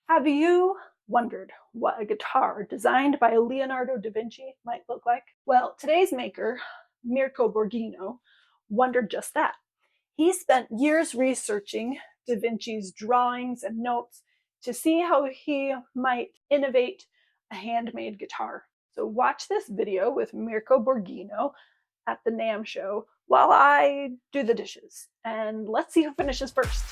Have you wondered what a guitar designed by Leonardo da Vinci might look like? Well, today's maker, Mirko Borghino, wondered just that. He spent years researching da Vinci's drawings and notes to see how he might innovate a handmade guitar. So watch this video with Mirko Borghino at the NAMM Show while I do the dishes. And let's see who finishes first.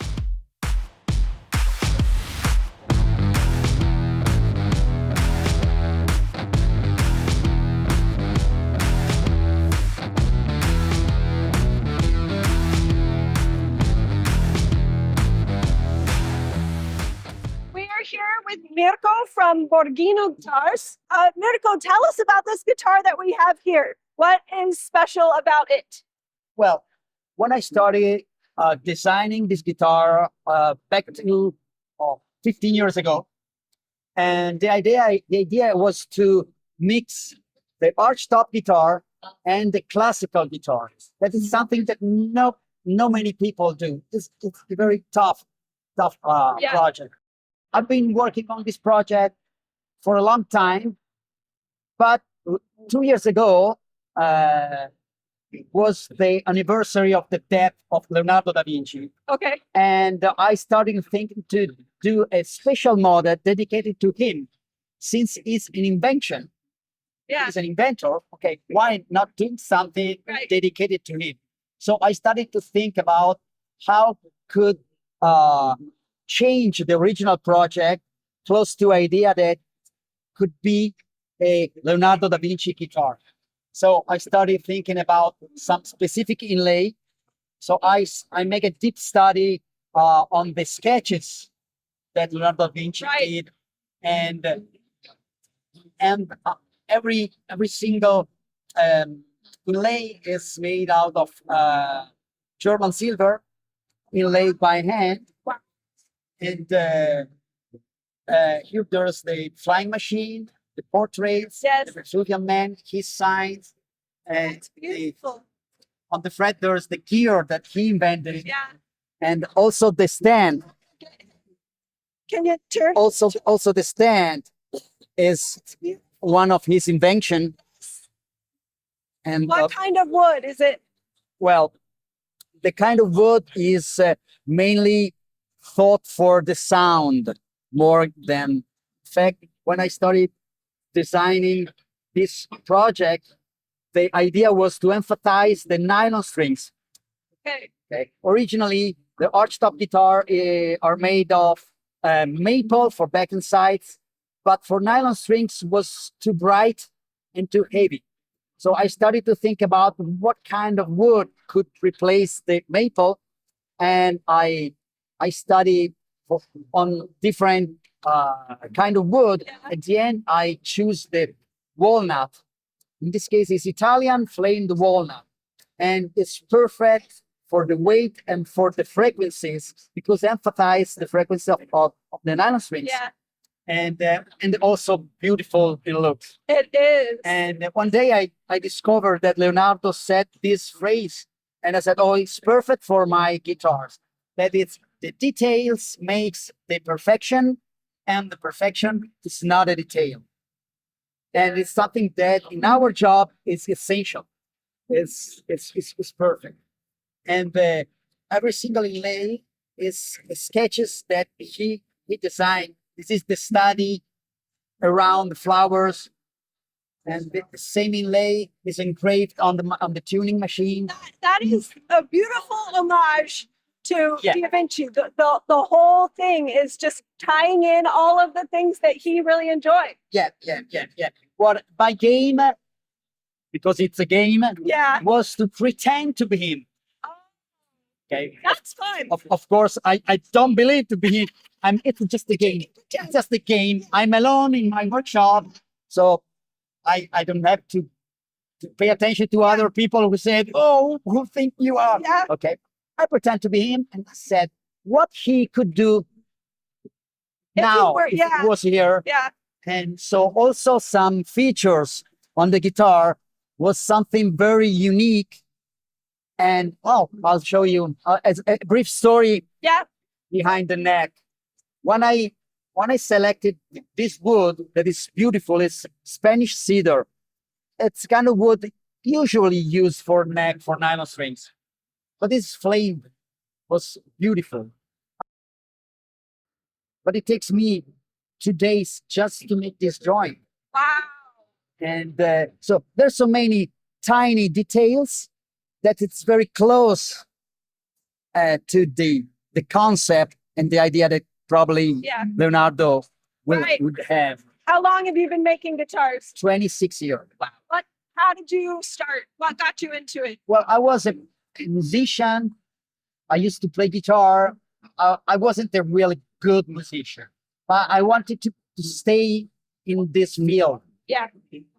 Here with Mirko from Borghino Guitars. Mirko, tell us about this guitar that we have here. What is special about it? Well, when I started designing this guitar back to 15 years ago, and the idea was to mix the Archtop guitar and the classical guitar. That is something that no many people do. It's a very tough project. I've been working on this project for a long time, but 2 years ago was the anniversary of the death of Leonardo da Vinci. Okay. And I started thinking to do a special model dedicated to him, since it's an invention. Yeah. He's an inventor. Okay, why not do something dedicated to him? So I started to think about how could change the original project close to idea that could be a Leonardo da Vinci guitar. So I started thinking about some specific inlay. So I make a deep study on the sketches that Leonardo da Vinci did, and every single inlay is made out of German silver, inlaid by hand. And here there's the flying machine, the portraits, the Vesuvian Man, his signs, and that's beautiful. On the fret there's the gear that he invented, and also the stand. Can you turn? Also the stand is one of his inventions. And what kind of wood is it? Well, the kind of wood is mainly thought for the sound more than. In fact, when I started designing this project, the idea was to emphasize the nylon strings. Okay. Originally, the Archtop guitar are made of maple for back and sides, but for nylon strings was too bright and too heavy. So I started to think about what kind of wood could replace the maple, and I studied on different kind of wood. At the end, I choose the walnut. In this case, it's Italian flamed walnut. And it's perfect for the weight and for the frequencies, because it emphasizes the frequency of the nylon strings. Yeah. And also beautiful it looks. It is. And one day I discovered that Leonardo said this phrase, and I said, oh, it's perfect for my guitars. That it's the details makes the perfection, and the perfection is not a detail. And it's something that in our job is essential. It's perfect. And every single inlay is sketches that he designed. This is the study around the flowers, and the same inlay is engraved on the tuning machine. That is a beautiful homage to Da Vinci. The whole thing is just tying in all of the things that he really enjoyed. Yeah. What my game, because it's a game, was to pretend to be him. Okay, that's fun. Of course, I don't believe to be him. It's just a game. It's just a game. I'm alone in my workshop, so I don't have to pay attention to other people who said, "Oh, who think you are?" Yeah. Okay, I pretend to be him, and I said what he could do if he was here. Yeah. And so also some features on the guitar was something very unique. And I'll show you as a brief story behind the neck. When I when I selected this wood that is beautiful, it's Spanish cedar. It's kind of wood usually used for neck for nylon strings, but this flame was beautiful. But it takes me 2 days just to make this drawing. Wow. And so there's so many tiny details that it's very close to the concept and the idea that probably Leonardo would have. How long have you been making guitars? 26 years. Wow. How did you start? What got you into it? Well, I was a musician. I used to play guitar. I wasn't a really good musician, but I wanted to stay in this field. Yeah.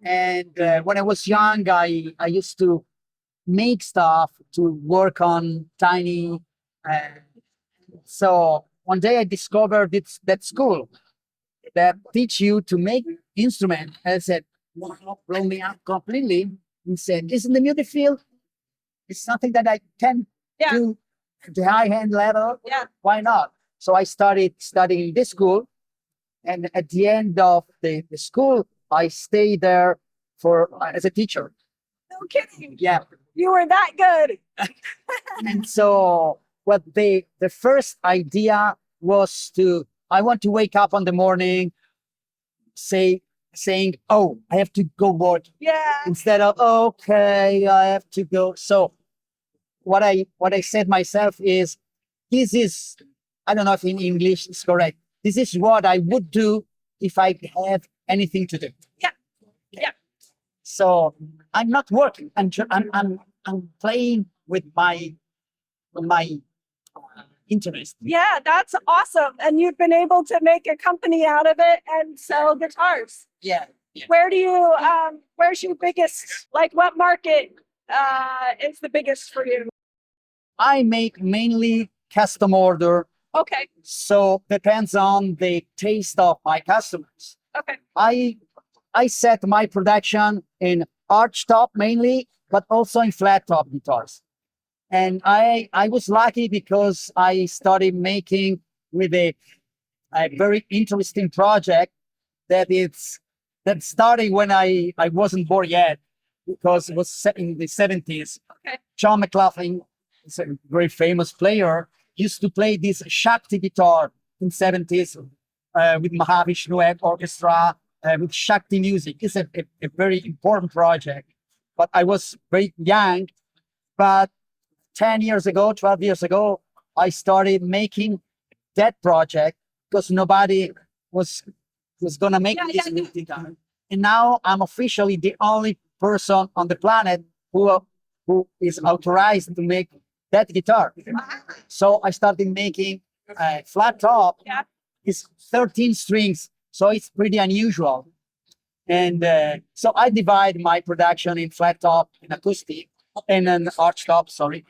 And when I was young, I used to make stuff to work on tiny. So one day I discovered that school that teach you to make instrument. I said, wow, blow me up completely. And said, isn't the music field? It's something that I can do at the high-end level. Yeah. Why not? So I started studying this school. And at the end of the school, I stayed there for as a teacher. No kidding. Yeah. You were that good. And so what the first idea was I want to wake up in the morning saying, oh, I have to go work. Yeah. Instead of, okay, I have to go. So what I said myself is, this is, I don't know if in English it's correct. This is what I would do if I have anything to do. Yeah. Yeah. So I'm not working. I'm playing with my interest. Yeah, that's awesome. And you've been able to make a company out of it and sell guitars. Yeah. Where do you where's your biggest, like what market is the biggest for you? I make mainly custom order. Okay. So depends on the taste of my customers. Okay. I set my production in Archtop mainly, but also in flat top guitars. And I was lucky because I started making with a very interesting project that started when I wasn't born yet, because it was set in the 70s. Okay. John McLaughlin is a very famous player, used to play this Shakti guitar in 70s with Mahavishnu Orchestra, with Shakti music. It's a very important project. But I was very young, but 10 years ago, 12 years ago, I started making that project because nobody was going to make this guitar. And now I'm officially the only person on the planet who is authorized to make that guitar. So I started making a flat top. Yeah. It's 13 strings, so it's pretty unusual. And so I divide my production in flat top and acoustic, and an Archtop, sorry.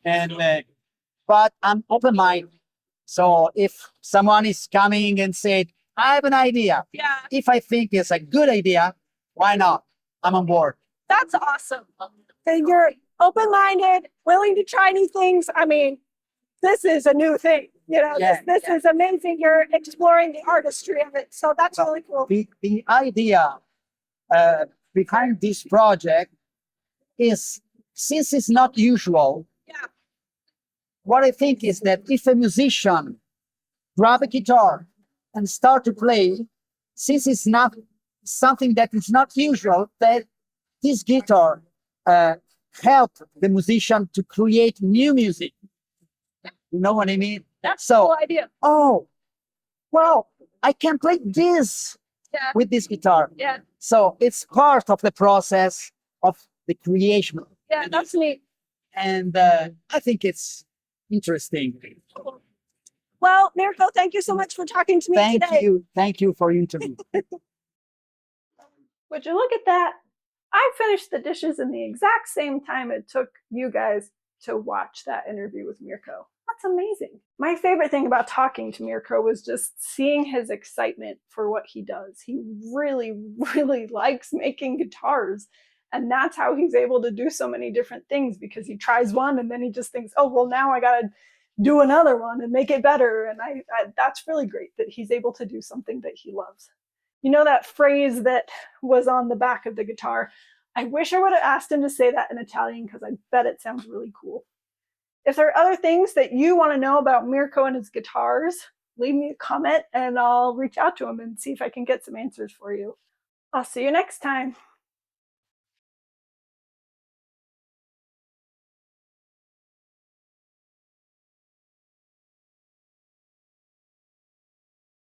And but I'm open-minded. So if someone is coming and said, I have an idea. Yeah. If I think it's a good idea, why not? I'm on board. That's awesome. And you're open-minded, willing to try new things. I mean, this is a new thing. You know, this is amazing. You're exploring the artistry of it. So that's really cool. The idea behind this project is, since it's not usual, what I think is that if a musician grab a guitar and start to play, since it's not something that is not usual, that this guitar help the musician to create new music. You know what I mean? That's the whole idea. Oh, well, I can play this with this guitar. Yeah. So it's part of the process of the creation. Yeah, that's neat. And I think it's interesting. Well, Mirko, thank you so much for talking to me today. Thank you for your interview. Would you look at that? I finished the dishes in the exact same time it took you guys to watch that interview with Mirko. That's amazing. My favorite thing about talking to Mirko was just seeing his excitement for what he does. He really, really likes making guitars. And that's how he's able to do so many different things, because he tries one and then he just thinks, oh, well, now I got to do another one and make it better. And that's really great that he's able to do something that he loves. You know that phrase that was on the back of the guitar? I wish I would have asked him to say that in Italian because I bet it sounds really cool. If there are other things that you want to know about Mirko and his guitars, leave me a comment and I'll reach out to him and see if I can get some answers for you. I'll see you next time.